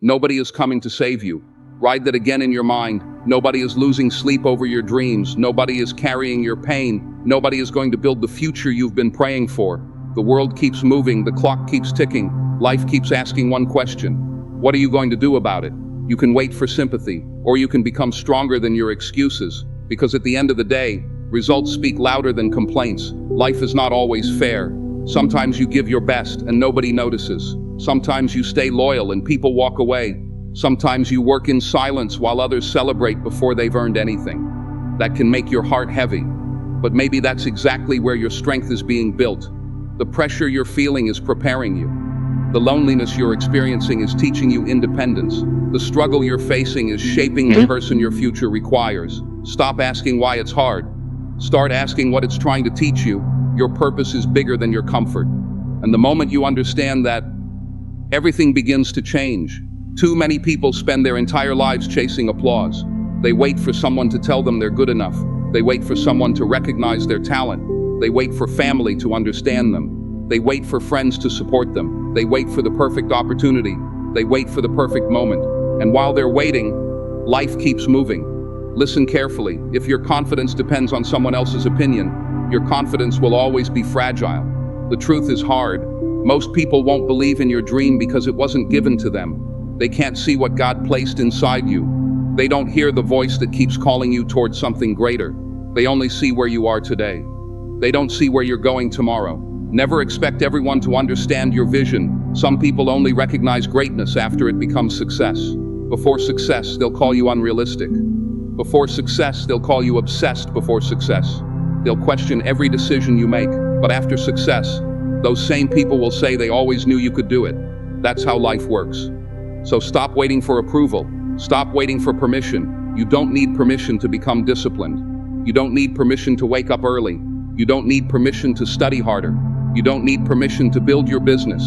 Nobody is coming to save you. Ride that again in your mind. Nobody is losing sleep over your dreams. Nobody is carrying your pain. Nobody is going to build the future you've been praying for. The world keeps moving. The clock keeps ticking. Life keeps asking one question. What are you going to do about it? You can wait for sympathy, or you can become stronger than your excuses. Because at the end of the day, results speak louder than complaints. Life is not always fair. Sometimes you give your best and nobody notices. Sometimes you stay loyal and people walk away. Sometimes you work in silence while others celebrate before they've earned anything. That can make your heart heavy. But maybe that's exactly where your strength is being built. The pressure you're feeling is preparing you. The loneliness you're experiencing is teaching you independence. The struggle you're facing is shaping the person your future requires. Stop asking why it's hard. Start asking what it's trying to teach you. Your purpose is bigger than your comfort. And the moment you understand that, everything begins to change. Too many people spend their entire lives chasing applause. They wait for someone to tell them they're good enough. They wait for someone to recognize their talent. They wait for family to understand them. They wait for friends to support them. They wait for the perfect opportunity. They wait for the perfect moment. And while they're waiting, life keeps moving. Listen carefully. If your confidence depends on someone else's opinion, your confidence will always be fragile. The truth is hard. Most people won't believe in your dream because it wasn't given to them. They can't see what God placed inside you. They don't hear the voice that keeps calling you towards something greater. They only see where you are today. They don't see where you're going tomorrow. Never expect everyone to understand your vision. Some people only recognize greatness after it becomes success. Before success, they'll call you unrealistic. Before success, they'll call you obsessed before success. They'll question every decision you make. But after success, those same people will say they always knew you could do it. That's how life works. So stop waiting for approval. Stop waiting for permission. You don't need permission to become disciplined. You don't need permission to wake up early. You don't need permission to study harder. You don't need permission to build your business.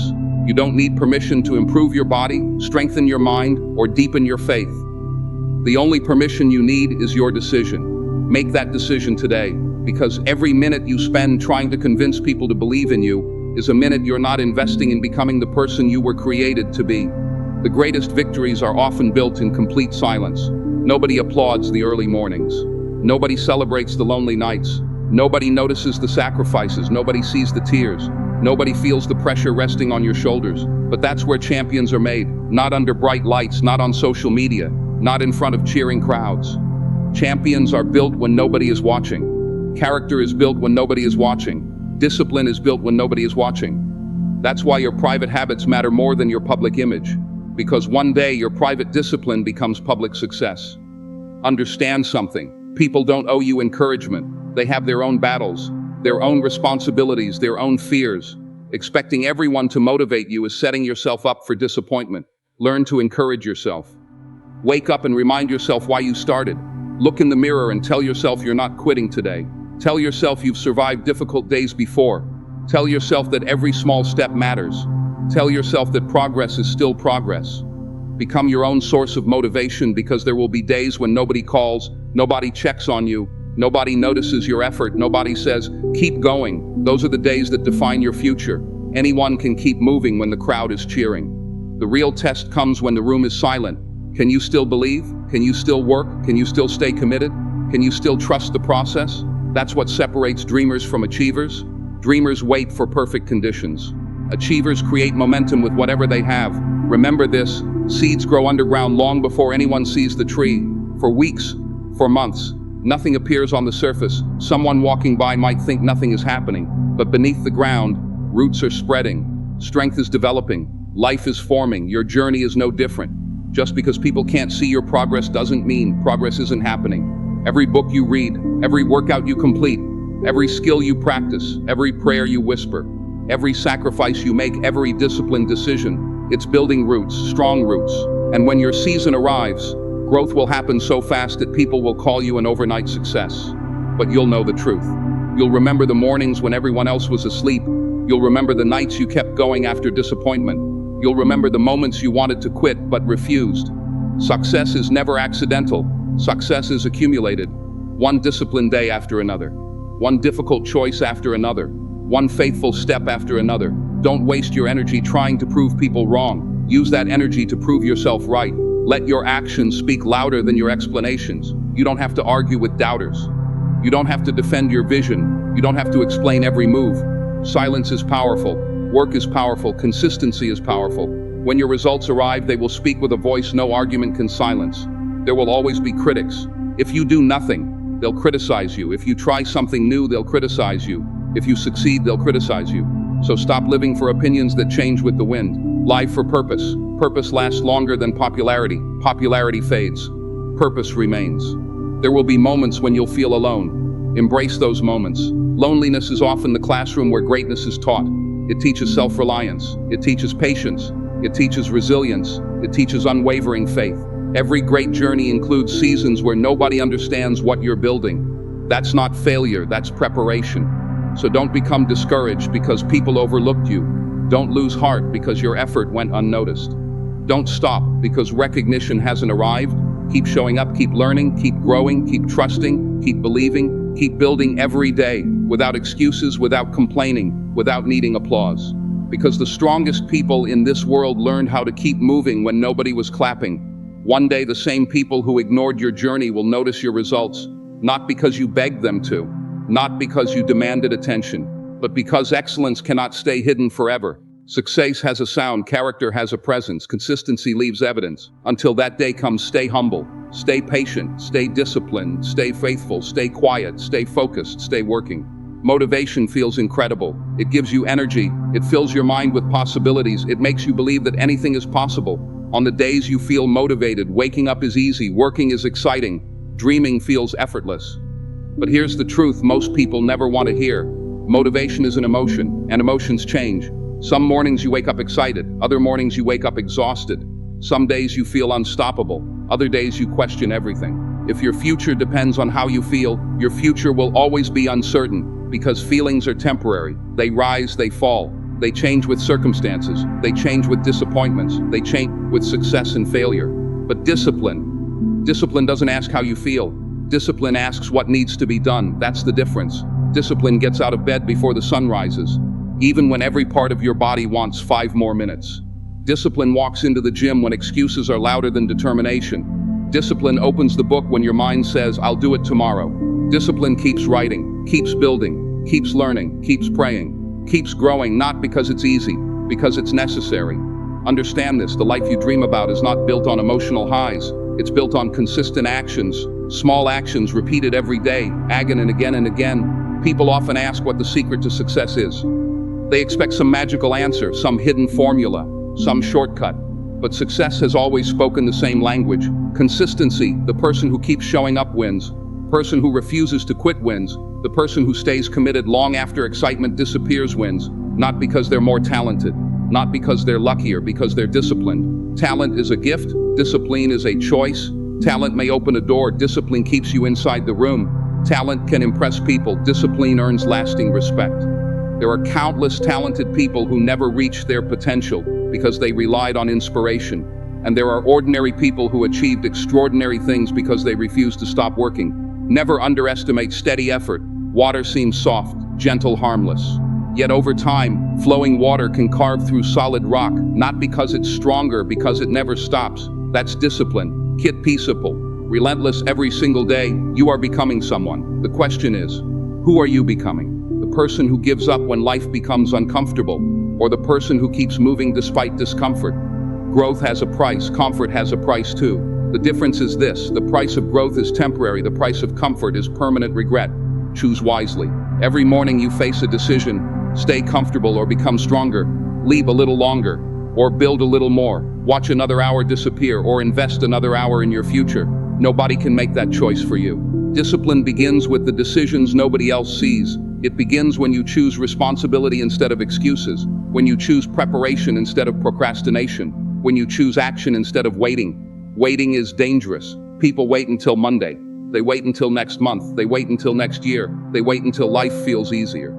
You don't need permission to improve your body, strengthen your mind, or deepen your faith. The only permission you need is your decision. Make that decision today, because every minute you spend trying to convince people to believe in you is a minute you're not investing in becoming the person you were created to be. The greatest victories are often built in complete silence. Nobody applauds the early mornings. Nobody celebrates the lonely nights. Nobody notices the sacrifices. Nobody sees the tears. Nobody feels the pressure resting on your shoulders. But that's where champions are made. Not under bright lights, not on social media, not in front of cheering crowds. Champions are built when nobody is watching. Character is built when nobody is watching. Discipline is built when nobody is watching. That's why your private habits matter more than your public image. Because one day your private discipline becomes public success. Understand something. People don't owe you encouragement. They have their own battles, their own responsibilities, their own fears. Expecting everyone to motivate you is setting yourself up for disappointment. Learn to encourage yourself. Wake up and remind yourself why you started. Look in the mirror and tell yourself you're not quitting today. Tell yourself you've survived difficult days before. Tell yourself that every small step matters. Tell yourself that progress is still progress. Become your own source of motivation, because there will be days when nobody calls, nobody checks on you, nobody notices your effort, nobody says, keep going. Those are the days that define your future. Anyone can keep moving when the crowd is cheering. The real test comes when the room is silent. Can you still believe? Can you still work? Can you still stay committed? Can you still trust the process? That's what separates dreamers from achievers. Dreamers wait for perfect conditions. Achievers create momentum with whatever they have. Remember this, seeds grow underground long before anyone sees the tree. For weeks, for months, nothing appears on the surface. Someone walking by might think nothing is happening, but beneath the ground, roots are spreading. Strength is developing. Life is forming. Your journey is no different. Just because people can't see your progress doesn't mean progress isn't happening. Every book you read, every workout you complete, every skill you practice, every prayer you whisper, every sacrifice you make, every disciplined decision, it's building roots, strong roots. And when your season arrives, growth will happen so fast that people will call you an overnight success. But you'll know the truth. You'll remember the mornings when everyone else was asleep. You'll remember the nights you kept going after disappointment. You'll remember the moments you wanted to quit but refused. Success is never accidental. Success is accumulated. One disciplined day after another. One difficult choice after another. One faithful step after another. Don't waste your energy trying to prove people wrong. Use that energy to prove yourself right. Let your actions speak louder than your explanations. You don't have to argue with doubters. You don't have to defend your vision. You don't have to explain every move. Silence is powerful. Work is powerful. Consistency is powerful. When your results arrive, they will speak with a voice no argument can silence. There will always be critics. If you do nothing, they'll criticize you. If you try something new, they'll criticize you. If you succeed, they'll criticize you. So stop living for opinions that change with the wind. Live for purpose. Purpose lasts longer than popularity. Popularity fades. Purpose remains. There will be moments when you'll feel alone. Embrace those moments. Loneliness is often the classroom where greatness is taught. It teaches self-reliance. It teaches patience. It teaches resilience. It teaches unwavering faith. Every great journey includes seasons where nobody understands what you're building. That's not failure, that's preparation. So don't become discouraged because people overlooked you. Don't lose heart because your effort went unnoticed. Don't stop because recognition hasn't arrived. Keep showing up, keep learning, keep growing, keep trusting, keep believing, keep building every day, without excuses, without complaining, without needing applause. Because the strongest people in this world learned how to keep moving when nobody was clapping. One day, the same people who ignored your journey will notice your results, not because you begged them to, not because you demanded attention, but because excellence cannot stay hidden forever. Success has a sound, character has a presence, consistency leaves evidence. Until that day comes, stay humble, stay patient, stay disciplined, stay faithful, stay quiet, stay focused, stay working. Motivation feels incredible. It gives you energy. It fills your mind with possibilities. It makes you believe that anything is possible. On the days you feel motivated, waking up is easy, working is exciting, dreaming feels effortless. But here's the truth most people never want to hear. Motivation is an emotion, and emotions change. Some mornings you wake up excited, other mornings you wake up exhausted. Some days you feel unstoppable, other days you question everything. If your future depends on how you feel, your future will always be uncertain, because feelings are temporary. They rise, they fall. They change with circumstances. They change with disappointments. They change with success and failure. But discipline doesn't ask how you feel. Discipline asks what needs to be done. That's the difference. Discipline gets out of bed before the sun rises, even when every part of your body wants 5 more minutes. Discipline walks into the gym when excuses are louder than determination. Discipline opens the book when your mind says, I'll do it tomorrow. Discipline keeps writing, keeps building, keeps learning, keeps praying, keeps growing, not because it's easy, because it's necessary. Understand this, the life you dream about is not built on emotional highs. It's built on consistent actions, small actions repeated every day, again and again and again. People often ask what the secret to success is. They expect some magical answer, some hidden formula, some shortcut. But success has always spoken the same language. Consistency, the person who keeps showing up wins. The person who refuses to quit wins. The person who stays committed long after excitement disappears wins. Not because they're more talented, not because they're luckier, because they're disciplined. Talent is a gift, discipline is a choice. Talent may open a door, discipline keeps you inside the room. Talent can impress people, discipline earns lasting respect. There are countless talented people who never reached their potential because they relied on inspiration. And there are ordinary people who achieved extraordinary things because they refused to stop working. Never underestimate steady effort. Water seems soft, gentle, harmless. Yet over time, flowing water can carve through solid rock, not because it's stronger, because it never stops. That's discipline. Keep peaceable, relentless every single day. You are becoming someone. The question is, who are you becoming? The person who gives up when life becomes uncomfortable, or the person who keeps moving despite discomfort? Growth has a price, comfort has a price too. The difference is this: the price of growth is temporary, the price of comfort is permanent regret. Choose wisely. Every morning you face a decision: stay comfortable or become stronger, leave a little longer, or build a little more, watch another hour disappear, or invest another hour in your future. Nobody can make that choice for you. Discipline begins with the decisions nobody else sees. It begins when you choose responsibility instead of excuses, when you choose preparation instead of procrastination, when you choose action instead of waiting. Waiting is dangerous. People wait until Monday. They wait until next month. They wait until next year. They wait until life feels easier.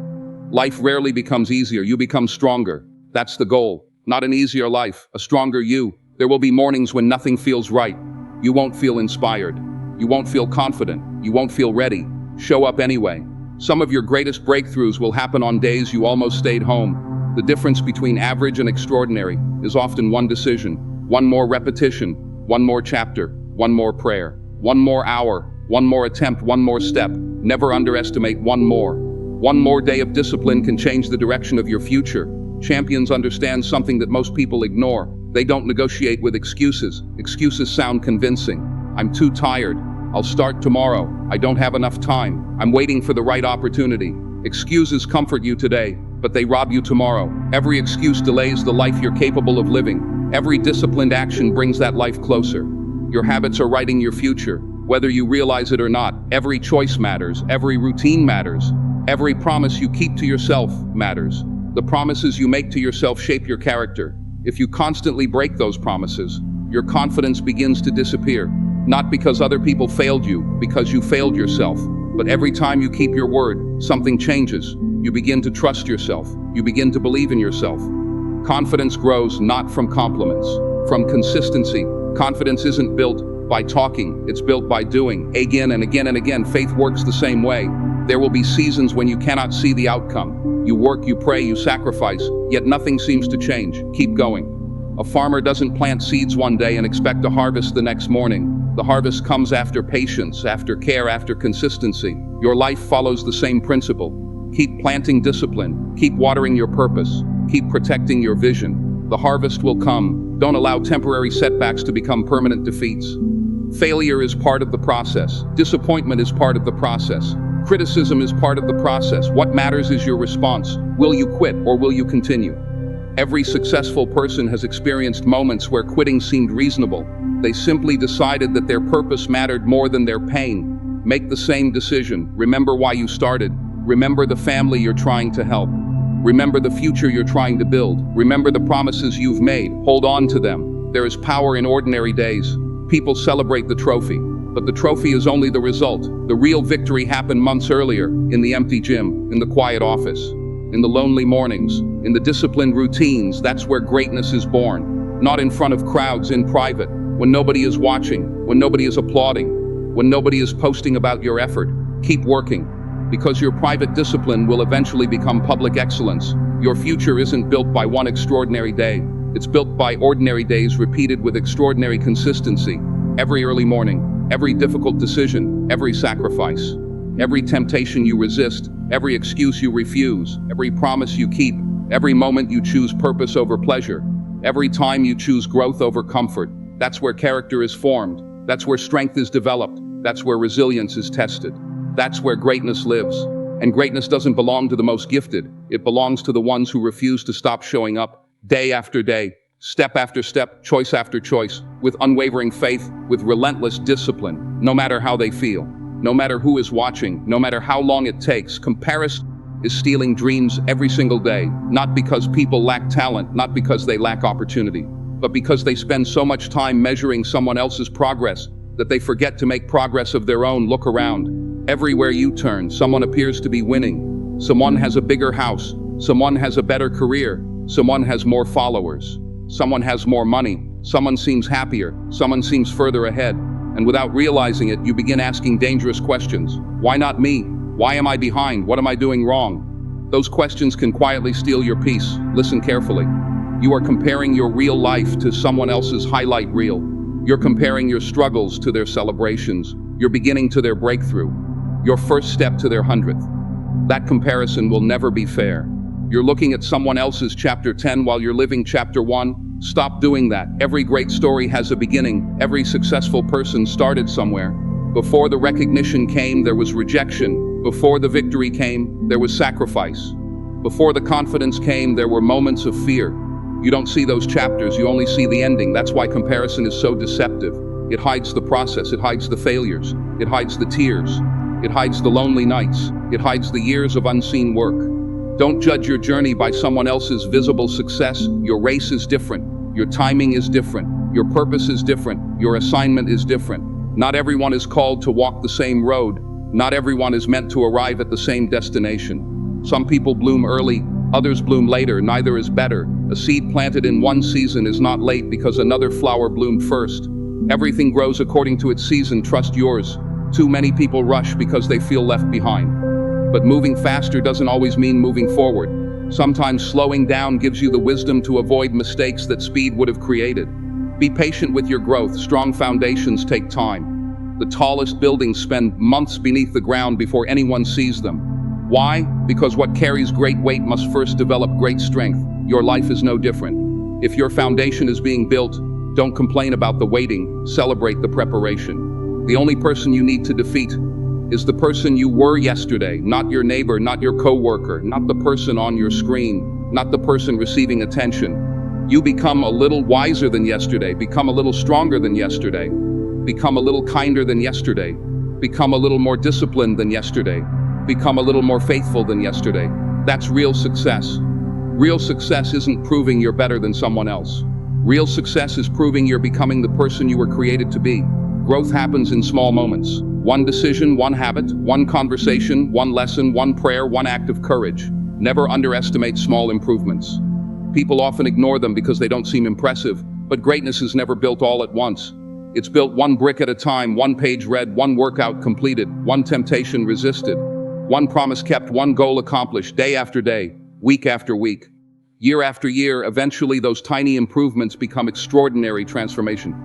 Life rarely becomes easier. You become stronger. That's the goal. Not an easier life, a stronger you. There will be mornings when nothing feels right. You won't feel inspired. You won't feel confident. You won't feel ready. Show up anyway. Some of your greatest breakthroughs will happen on days you almost stayed home. The difference between average and extraordinary is often one decision, one more repetition, one more chapter, one more prayer, one more hour, one more attempt, one more step. Never underestimate one more. One more day of discipline can change the direction of your future. Champions understand something that most people ignore. They don't negotiate with excuses. Excuses sound convincing. I'm too tired. I'll start tomorrow. I don't have enough time. I'm waiting for the right opportunity. Excuses comfort you today, but they rob you tomorrow. Every excuse delays the life you're capable of living. Every disciplined action brings that life closer. Your habits are writing your future, whether you realize it or not. Every choice matters. Every routine matters. Every promise you keep to yourself matters. The promises you make to yourself shape your character. If you constantly break those promises, your confidence begins to disappear. Not because other people failed you, because you failed yourself. But every time you keep your word, something changes. You begin to trust yourself. You begin to believe in yourself. Confidence grows not from compliments, from consistency. Confidence isn't built by talking, it's built by doing. Again and again and again. Faith works the same way. There will be seasons when you cannot see the outcome. You work, you pray, you sacrifice, yet nothing seems to change. Keep going. A farmer doesn't plant seeds one day and expect a harvest the next morning. The harvest comes after patience, after care, after consistency. Your life follows the same principle. Keep planting discipline. Keep watering your purpose. Keep protecting your vision. The harvest will come. Don't allow temporary setbacks to become permanent defeats. Failure is part of the process. Disappointment is part of the process. Criticism is part of the process. What matters is your response. Will you quit or will you continue? Every successful person has experienced moments where quitting seemed reasonable. They simply decided that their purpose mattered more than their pain. Make the same decision. Remember why you started. Remember the family you're trying to help. Remember the future you're trying to build. Remember the promises you've made. Hold on to them. There is power in ordinary days. People celebrate the trophy, but the trophy is only the result. The real victory happened months earlier, in the empty gym, in the quiet office, in the lonely mornings, in the disciplined routines. That's where greatness is born. Not in front of crowds, in private, when nobody is watching, when nobody is applauding, when nobody is posting about your effort. Keep working, because your private discipline will eventually become public excellence. Your future isn't built by one extraordinary day. It's built by ordinary days repeated with extraordinary consistency. Every early morning, every difficult decision, every sacrifice, every temptation you resist, every excuse you refuse, every promise you keep, every moment you choose purpose over pleasure, every time you choose growth over comfort. That's where character is formed. That's where strength is developed. That's where resilience is tested. That's where greatness lives. And greatness doesn't belong to the most gifted. It belongs to the ones who refuse to stop showing up day after day, step after step, choice after choice, with unwavering faith, with relentless discipline, no matter how they feel, no matter who is watching, no matter how long it takes. Comparison is stealing dreams every single day, not because people lack talent, not because they lack opportunity, but because they spend so much time measuring someone else's progress that they forget to make progress of their own. Look around. Everywhere you turn, someone appears to be winning. Someone has a bigger house. Someone has a better career. Someone has more followers. Someone has more money. Someone seems happier. Someone seems further ahead. And without realizing it, you begin asking dangerous questions. Why not me? Why am I behind? What am I doing wrong? Those questions can quietly steal your peace. Listen carefully. You are comparing your real life to someone else's highlight reel. You're comparing your struggles to their celebrations, your beginning to their breakthrough, your first step to their 100th. That comparison will never be fair. You're looking at someone else's chapter 10 while you're living chapter 1. Stop doing that. Every great story has a beginning. Every successful person started somewhere. Before the recognition came, there was rejection. Before the victory came, there was sacrifice. Before the confidence came, there were moments of fear. You don't see those chapters, you only see the ending. That's why comparison is so deceptive. It hides the process, it hides the failures, it hides the tears, it hides the lonely nights, it hides the years of unseen work. Don't judge your journey by someone else's visible success. Your race is different, your timing is different, your purpose is different, your assignment is different. Not everyone is called to walk the same road. Not everyone is meant to arrive at the same destination. Some people bloom early, others bloom later. Neither is better. A seed planted in one season is not late because another flower bloomed first. Everything grows according to its season. Trust yours. Too many people rush because they feel left behind. But moving faster doesn't always mean moving forward. Sometimes slowing down gives you the wisdom to avoid mistakes that speed would have created. Be patient with your growth. Strong foundations take time. The tallest buildings spend months beneath the ground before anyone sees them. Why? Because what carries great weight must first develop great strength. Your life is no different. If your foundation is being built, don't complain about the waiting, celebrate the preparation. The only person you need to defeat is the person you were yesterday, not your neighbor, not your coworker, not the person on your screen, not the person receiving attention. You become a little wiser than yesterday, become a little stronger than yesterday, become a little kinder than yesterday, become a little more disciplined than yesterday, become a little more faithful than yesterday. That's real success. Real success isn't proving you're better than someone else. Real success is proving you're becoming the person you were created to be. Growth happens in small moments. One decision, one habit, one conversation, one lesson, one prayer, one act of courage. Never underestimate small improvements. People often ignore them because they don't seem impressive, but greatness is never built all at once. It's built one brick at a time, one page read, one workout completed, one temptation resisted, one promise kept, one goal accomplished, day after day, week after week, year after year. Eventually, those tiny improvements become extraordinary transformation.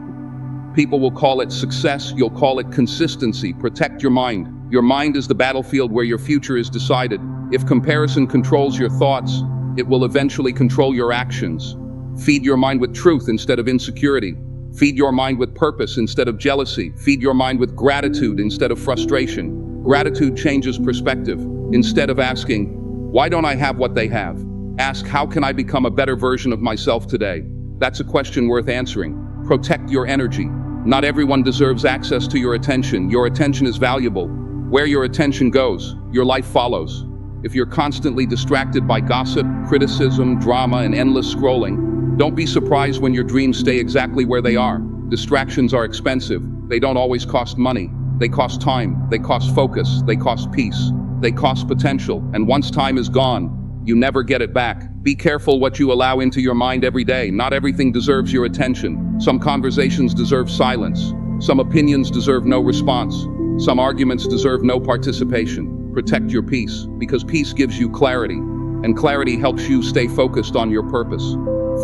People will call it success, you'll call it consistency. Protect your mind. Your mind is the battlefield where your future is decided. If comparison controls your thoughts, it will eventually control your actions. Feed your mind with truth instead of insecurity. Feed your mind with purpose instead of jealousy. Feed your mind with gratitude instead of frustration. Gratitude changes perspective. Instead of asking, why don't I have what they have? Ask, how can I become a better version of myself today? That's a question worth answering. Protect your energy. Not everyone deserves access to your attention. Your attention is valuable. Where your attention goes, your life follows. If you're constantly distracted by gossip, criticism, drama, and endless scrolling, don't be surprised when your dreams stay exactly where they are. Distractions are expensive. They don't always cost money. They cost time. They cost focus. They cost peace. They cost potential. And once time is gone, you never get it back. Be careful what you allow into your mind every day. Not everything deserves your attention. Some conversations deserve silence. Some opinions deserve no response. Some arguments deserve no participation. Protect your peace, because peace gives you clarity, and clarity helps you stay focused on your purpose.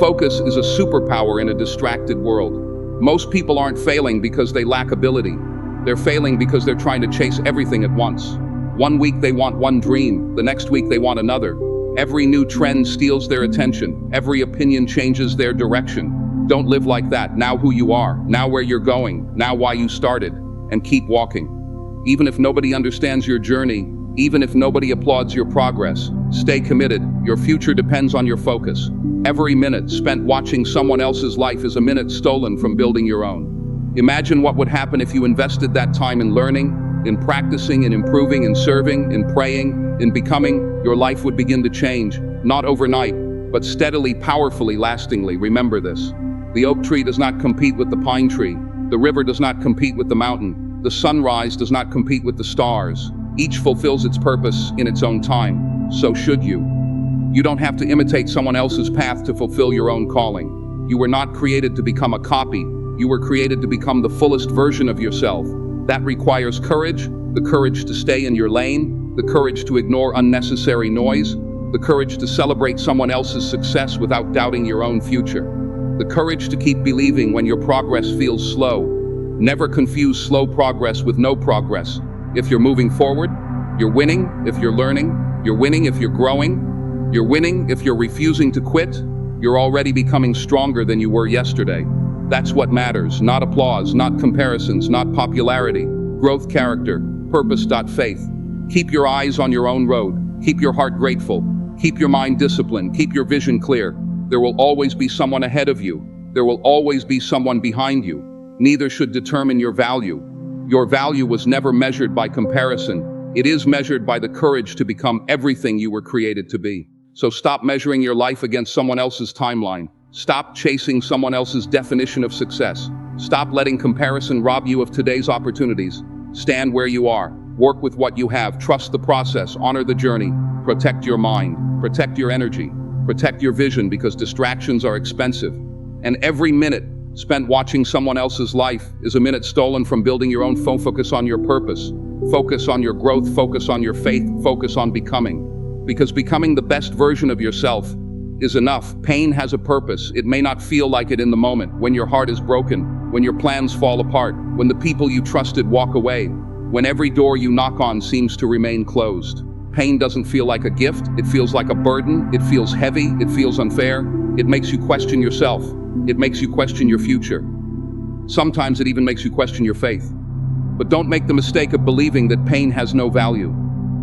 Focus is a superpower in a distracted world. Most people aren't failing because they lack ability. They're failing because they're trying to chase everything at once. One week they want one dream, the next week they want another. Every new trend steals their attention. Every opinion changes their direction. Don't live like that. Now who you are, now where you're going, now why you started, and keep walking. Even if nobody understands your journey, even if nobody applauds your progress, stay committed. Your future depends on your focus. Every minute spent watching someone else's life is a minute stolen from building your own. Imagine what would happen if you invested that time in learning, in practicing, in improving, in serving, in praying, in becoming. Your life would begin to change, not overnight, but steadily, powerfully, lastingly. Remember this. The oak tree does not compete with the pine tree. The river does not compete with the mountain. The sunrise does not compete with the stars. Each fulfills its purpose in its own time. So should you. You don't have to imitate someone else's path to fulfill your own calling. You were not created to become a copy. You were created to become the fullest version of yourself. That requires courage, the courage to stay in your lane, the courage to ignore unnecessary noise, the courage to celebrate someone else's success without doubting your own future, the courage to keep believing when your progress feels slow. Never confuse slow progress with no progress. If you're moving forward, you're winning. If you're learning, you're winning. If you're growing, you're winning. If you're refusing to quit, you're already becoming stronger than you were yesterday. That's what matters. Not applause, not comparisons, not popularity. Growth, character, purpose. Faith. Keep your eyes on your own road. Keep your heart grateful. Keep your mind disciplined. Keep your vision clear. There will always be someone ahead of you. There will always be someone behind you. Neither should determine your value. Your value was never measured by comparison. It is measured by the courage to become everything you were created to be. So stop measuring your life against someone else's timeline. Stop chasing someone else's definition of success. Stop letting comparison rob you of today's opportunities. Stand where you are. Work with what you have. Trust the process. Honor the journey. Protect your mind. Protect your energy. Protect your vision, because distractions are expensive. And every minute spent watching someone else's life is a minute stolen from building your own. Focus on your purpose. Focus on your growth. Focus on your faith. Focus on becoming. because becoming the best version of yourself is enough. Pain has a purpose. It may not feel like it in the moment, when your heart is broken, when your plans fall apart, when the people you trusted walk away, when every door you knock on seems to remain closed. Pain doesn't feel like a gift. It feels like a burden. It feels heavy. It feels unfair. It makes you question yourself. It makes you question your future. Sometimes it even makes you question your faith. But don't make the mistake of believing that pain has no value.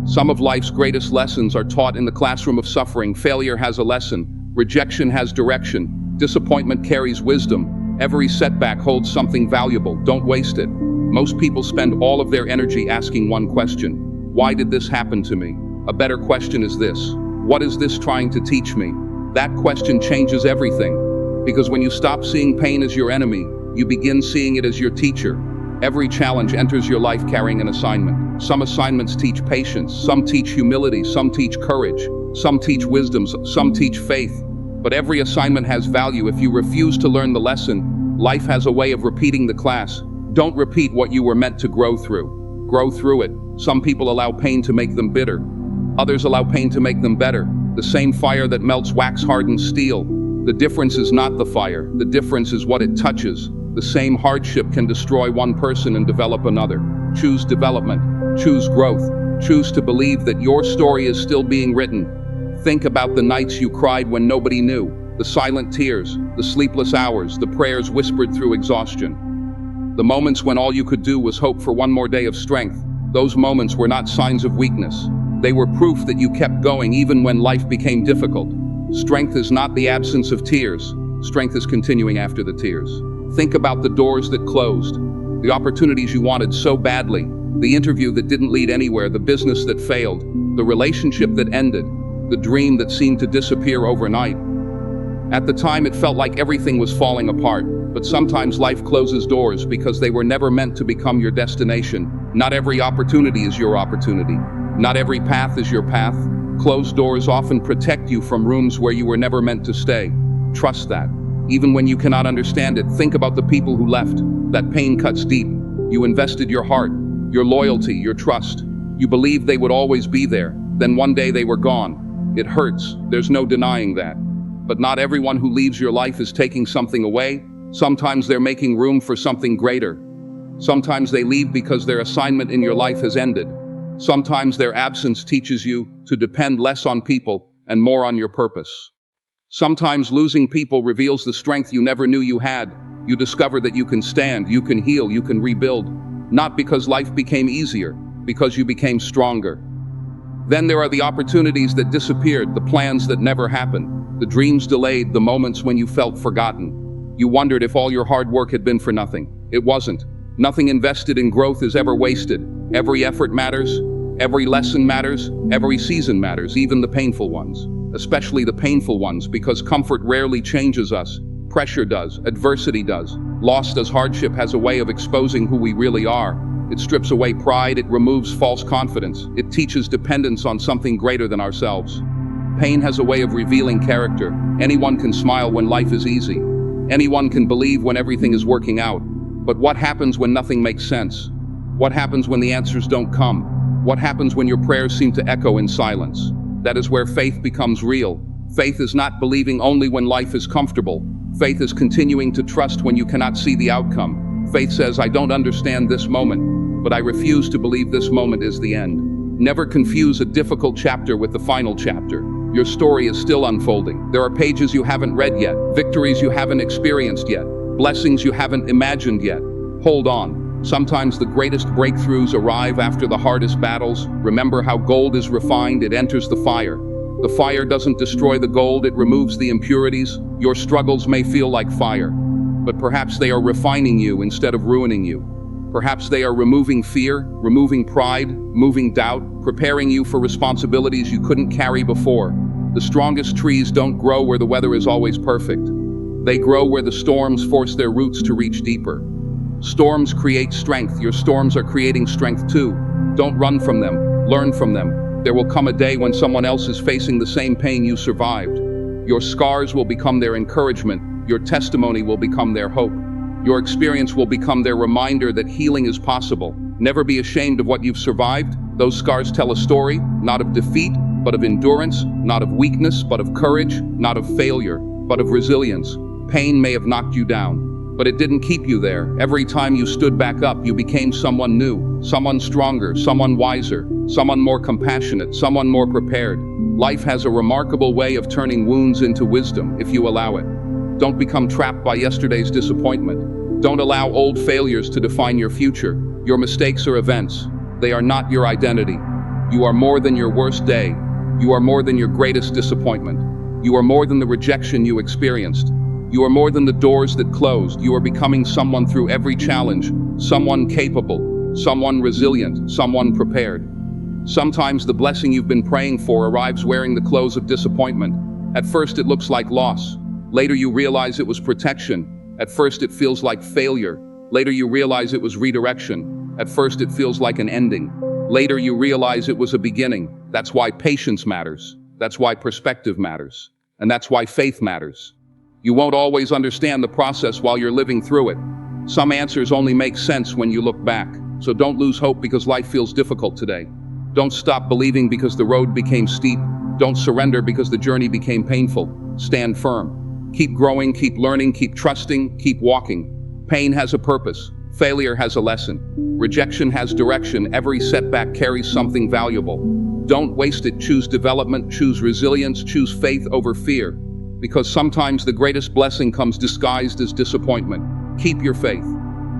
Some of life's greatest lessons are taught in the classroom of suffering. Failure has a lesson. Rejection has direction. Disappointment carries wisdom. Every setback holds something valuable. Don't waste it. Most people spend all of their energy asking one question: why did this happen to me? A better question is this: what is this trying to teach me? That question changes everything. Because when you stop seeing pain as your enemy, you begin seeing it as your teacher. Every challenge enters your life carrying an assignment. Some assignments teach patience, some teach humility, some teach courage, some teach wisdom, some teach faith. But every assignment has value. If you refuse to learn the lesson, life has a way of repeating the class. Don't repeat what you were meant to grow through. Grow through it. Some people allow pain to make them bitter. Others allow pain to make them better. The same fire that melts wax hardens steel. The difference is not the fire. The difference is what it touches. The same hardship can destroy one person and develop another. Choose development. Choose growth. Choose to believe that your story is still being written. Think about the nights you cried when nobody knew, the silent tears, the sleepless hours, the prayers whispered through exhaustion. The moments when all you could do was hope for one more day of strength. Those moments were not signs of weakness. They were proof that you kept going even when life became difficult. Strength is not the absence of tears. Strength is continuing after the tears. Think about the doors that closed, the opportunities you wanted so badly, the interview that didn't lead anywhere, the business that failed, the relationship that ended, the dream that seemed to disappear overnight. At the time, it felt like everything was falling apart, but sometimes life closes doors because they were never meant to become your destination. Not every opportunity is your opportunity. Not every path is your path. Closed doors often protect you from rooms where you were never meant to stay. Trust that. Even when you cannot understand it, think about the people who left. That pain cuts deep. You invested your heart, your loyalty, your trust. You believed they would always be there. Then one day they were gone. It hurts. There's no denying that. But not everyone who leaves your life is taking something away. Sometimes they're making room for something greater. Sometimes they leave because their assignment in your life has ended. Sometimes their absence teaches you to depend less on people and more on your purpose. Sometimes losing people reveals the strength you never knew you had. You discover that you can stand, you can heal, you can rebuild. Not because life became easier, because you became stronger. Then there are the opportunities that disappeared, the plans that never happened, the dreams delayed, the moments when you felt forgotten. You wondered if all your hard work had been for nothing. It wasn't. Nothing invested in growth is ever wasted. Every effort matters, every lesson matters, every season matters, even the painful ones. Especially the painful ones, because comfort rarely changes us. Pressure does, adversity does. Loss does. Hardship has a way of exposing who we really are. It strips away pride, it removes false confidence. It teaches dependence on something greater than ourselves. Pain has a way of revealing character. Anyone can smile when life is easy. Anyone can believe when everything is working out. But what happens when nothing makes sense? What happens when the answers don't come? What happens when your prayers seem to echo in silence? That is where faith becomes real. Faith is not believing only when life is comfortable. Faith is continuing to trust when you cannot see the outcome. Faith says, I don't understand this moment, but I refuse to believe this moment is the end. Never confuse a difficult chapter with the final chapter. Your story is still unfolding. There are pages you haven't read yet, victories you haven't experienced yet, blessings you haven't imagined yet. Hold on. Sometimes the greatest breakthroughs arrive after the hardest battles. Remember how gold is refined, it enters the fire. The fire doesn't destroy the gold, it removes the impurities. Your struggles may feel like fire, but perhaps they are refining you instead of ruining you. Perhaps they are removing fear, removing pride, removing doubt, preparing you for responsibilities you couldn't carry before. The strongest trees don't grow where the weather is always perfect. They grow where the storms force their roots to reach deeper. Storms create strength. Your storms are creating strength too. Don't run from them. Learn from them. There will come a day when someone else is facing the same pain you survived. Your scars will become their encouragement. Your testimony will become their hope. Your experience will become their reminder that healing is possible. Never be ashamed of what you've survived. Those scars tell a story, not of defeat, but of endurance, not of weakness, but of courage, not of failure, but of resilience. Pain may have knocked you down, but it didn't keep you there. Every time you stood back up, you became someone new, someone stronger, someone wiser, someone more compassionate, someone more prepared. Life has a remarkable way of turning wounds into wisdom if you allow it. Don't become trapped by yesterday's disappointment. Don't allow old failures to define your future. Your mistakes are events. They are not your identity. You are more than your worst day. You are more than your greatest disappointment. You are more than the rejection you experienced. You are more than the doors that closed. You are becoming someone through every challenge, someone capable, someone resilient, someone prepared. Sometimes the blessing you've been praying for arrives wearing the clothes of disappointment. At first it looks like loss. Later you realize it was protection. At first it feels like failure. Later you realize it was redirection. At first it feels like an ending. Later you realize it was a beginning. That's why patience matters. That's why perspective matters. And that's why faith matters. You won't always understand the process while you're living through it. Some answers only make sense when you look back. So don't lose hope because life feels difficult today. Don't stop believing because the road became steep. Don't surrender because the journey became painful. Stand firm. Keep growing, keep learning, keep trusting, keep walking. Pain has a purpose. Failure has a lesson. Rejection has direction. Every setback carries something valuable. Don't waste it. Choose development, choose resilience, choose faith over fear. Because sometimes the greatest blessing comes disguised as disappointment. Keep your faith.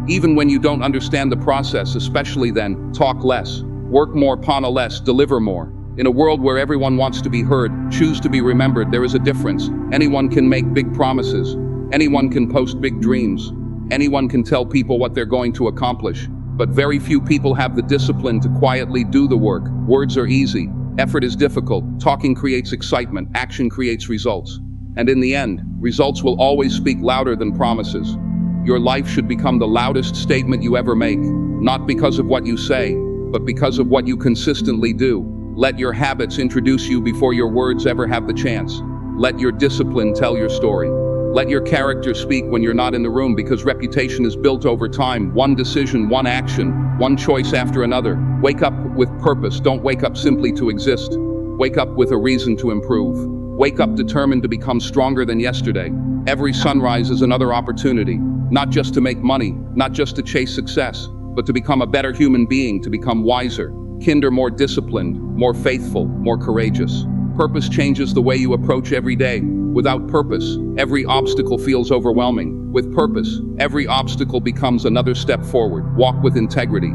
Even when you don't understand the process, especially then, talk less. Work more, pana less, deliver more. In a world where everyone wants to be heard, choose to be remembered. There is a difference. Anyone can make big promises. Anyone can post big dreams. Anyone can tell people what they're going to accomplish. But very few people have the discipline to quietly do the work. Words are easy. Effort is difficult. Talking creates excitement. Action creates results. And in the end, results will always speak louder than promises. Your life should become the loudest statement you ever make. Not because of what you say, but because of what you consistently do. Let your habits introduce you before your words ever have the chance. Let your discipline tell your story. Let your character speak when you're not in the room, because reputation is built over time. One decision, one action, one choice after another. Wake up with purpose. Don't wake up simply to exist. Wake up with a reason to improve. Wake up determined to become stronger than yesterday. Every sunrise is another opportunity, not just to make money, not just to chase success, but to become a better human being, to become wiser, kinder, more disciplined, more faithful, more courageous. Purpose changes the way you approach every day. Without purpose, every obstacle feels overwhelming. With purpose, every obstacle becomes another step forward. Walk with integrity.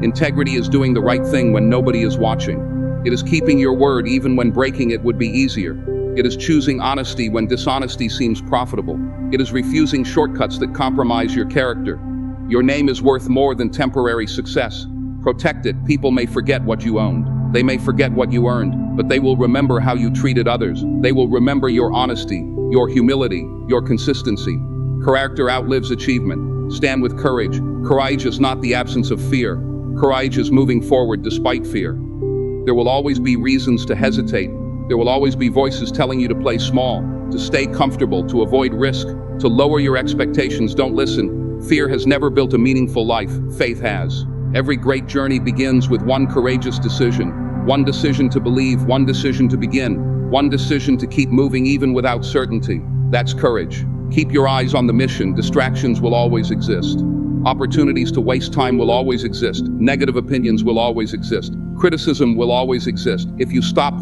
Integrity is doing the right thing when nobody is watching. It is keeping your word even when breaking it would be easier. It is choosing honesty when dishonesty seems profitable. It is refusing shortcuts that compromise your character. Your name is worth more than temporary success. Protect it. People may forget what you owned. They may forget what you earned, but they will remember how you treated others. They will remember your honesty, your humility, your consistency. Character outlives achievement. Stand with courage. Courage is not the absence of fear. Courage is moving forward despite fear. There will always be reasons to hesitate. There will always be voices telling you to play small, to stay comfortable, to avoid risk, to lower your expectations. Don't listen. Fear has never built a meaningful life. Faith has. Every great journey begins with one courageous decision. One decision to believe, one decision to begin, one decision to keep moving even without certainty. That's courage. Keep your eyes on the mission. Distractions will always exist. Opportunities to waste time will always exist. Negative opinions will always exist. Criticism will always exist. If you stop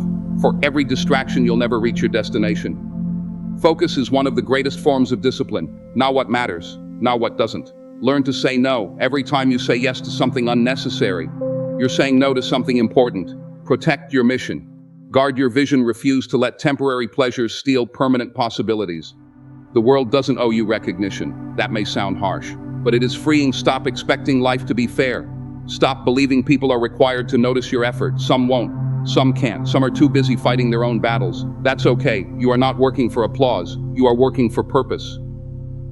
for every distraction, you'll never reach your destination. Focus is one of the greatest forms of discipline. Not what matters, not what doesn't. Learn to say no. Every time you say yes to something unnecessary, you're saying no to something important. Protect your mission. Guard your vision. Refuse to let temporary pleasures steal permanent possibilities. The world doesn't owe you recognition. That may sound harsh, but it is freeing. Stop expecting life to be fair. Stop believing people are required to notice your effort. Some won't. Some can't. Some are too busy fighting their own battles. That's okay. You are not working for applause. You are working for purpose.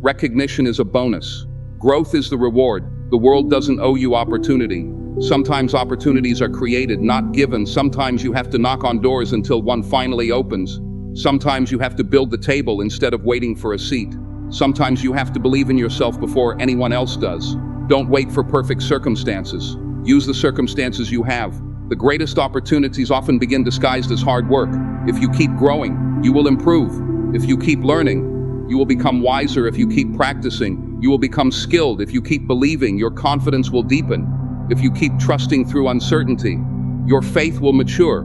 Recognition is a bonus. Growth is the reward. The world doesn't owe you opportunity. Sometimes opportunities are created, not given. Sometimes you have to knock on doors until one finally opens. Sometimes you have to build the table instead of waiting for a seat. Sometimes you have to believe in yourself before anyone else does. Don't wait for perfect circumstances. Use the circumstances you have. The greatest opportunities often begin disguised as hard work. If you keep growing, you will improve. If you keep learning, you will become wiser. If you keep practicing, you will become skilled. If you keep believing, your confidence will deepen. If you keep trusting through uncertainty, your faith will mature.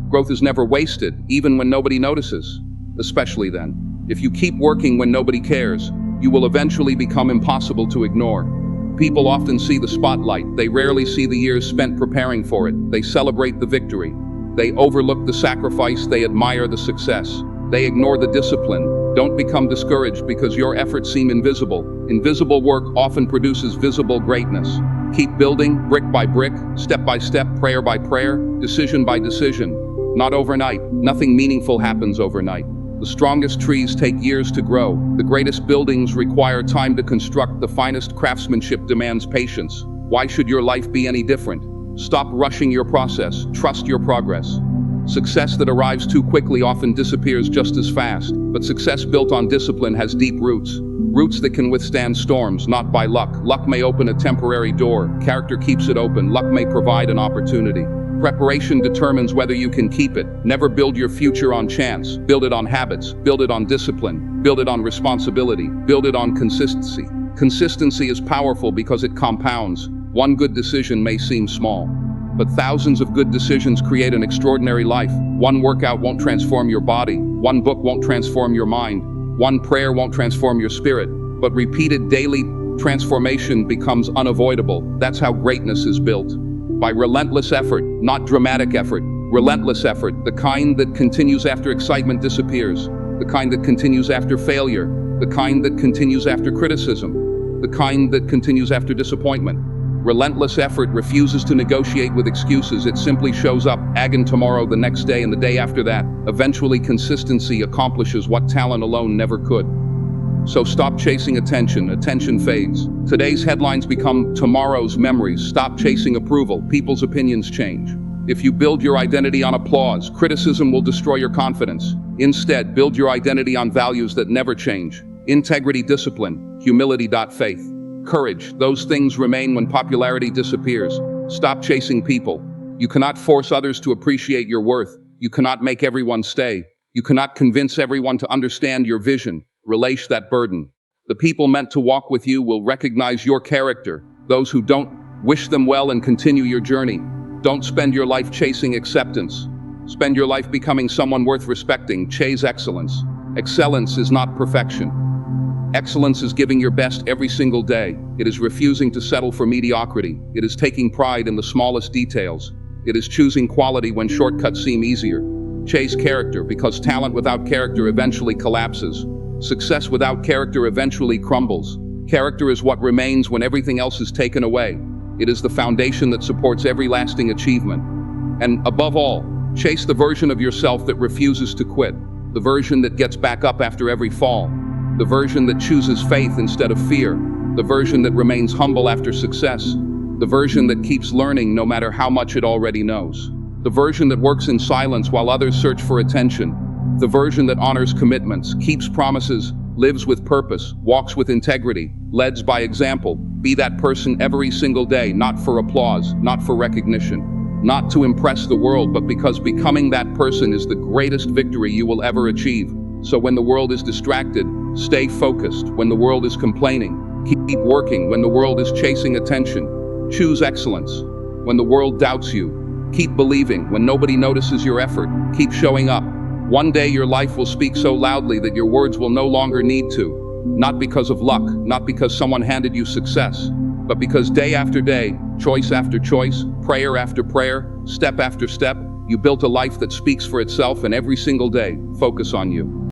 Growth is never wasted, even when nobody notices. Especially then. If you keep working when nobody cares, you will eventually become impossible to ignore. People often see the spotlight. They rarely see the years spent preparing for it. They celebrate the victory. They overlook the sacrifice. They admire the success. They ignore the discipline. Don't become discouraged because your efforts seem invisible. Invisible work often produces visible greatness. Keep building, brick by brick, step by step, prayer by prayer, decision by decision. Not overnight. Nothing meaningful happens overnight. The strongest trees take years to grow. The greatest buildings require time to construct. The finest craftsmanship demands patience. Why should your life be any different? Stop rushing your process. Trust your progress. Success that arrives too quickly often disappears just as fast, but success built on discipline has deep roots. Roots that can withstand storms, not by luck. Luck may open a temporary door. Character keeps it open. Luck may provide an opportunity. Preparation determines whether you can keep it. Never build your future on chance. Build it on habits. Build it on discipline. Build it on responsibility. Build it on consistency. Consistency is powerful because it compounds. One good decision may seem small, but thousands of good decisions create an extraordinary life. One workout won't transform your body. One book won't transform your mind. One prayer won't transform your spirit, but repeated daily transformation becomes unavoidable. That's how greatness is built. By relentless effort, not dramatic effort. Relentless effort, the kind that continues after excitement disappears, the kind that continues after failure, the kind that continues after criticism, the kind that continues after disappointment. Relentless effort refuses to negotiate with excuses. It simply shows up again tomorrow, the next day, and the day after that. Eventually, consistency accomplishes what talent alone never could. So stop chasing attention. Attention fades. Today's headlines become tomorrow's memories. Stop chasing approval. People's opinions change. If you build your identity on applause, criticism will destroy your confidence. Instead, build your identity on values that never change. Integrity, discipline, humility, faith, courage. Those things remain when popularity disappears. Stop chasing people. You cannot force others to appreciate your worth. You cannot make everyone stay. You cannot convince everyone to understand your vision. Relâche that burden. The people meant to walk with you will recognize your character. Those who don't, wish them well and continue your journey. Don't spend your life chasing acceptance. Spend your life becoming someone worth respecting. Chase excellence. Excellence is not perfection. Excellence is giving your best every single day. It is refusing to settle for mediocrity. It is taking pride in the smallest details. It is choosing quality when shortcuts seem easier. Chase character, because talent without character eventually collapses. Success without character eventually crumbles. Character is what remains when everything else is taken away. It is the foundation that supports every lasting achievement. And above all, chase the version of yourself that refuses to quit. The version that gets back up after every fall. The version that chooses faith instead of fear. The version that remains humble after success. The version that keeps learning no matter how much it already knows. The version that works in silence while others search for attention. The version that honors commitments, keeps promises, lives with purpose, walks with integrity, leads by example. Be that person every single day, not for applause, not for recognition, not to impress the world, but because becoming that person is the greatest victory you will ever achieve. So when the world is distracted, stay focused. When the world is complaining, keep working. When the world is chasing attention, choose excellence. When the world doubts you, keep believing. When nobody notices your effort, keep showing up. One day your life will speak so loudly that your words will no longer need to. Not because of luck, not because someone handed you success, but because day after day, choice after choice, prayer after prayer, step after step, you built a life that speaks for itself, and every single day, focus on you.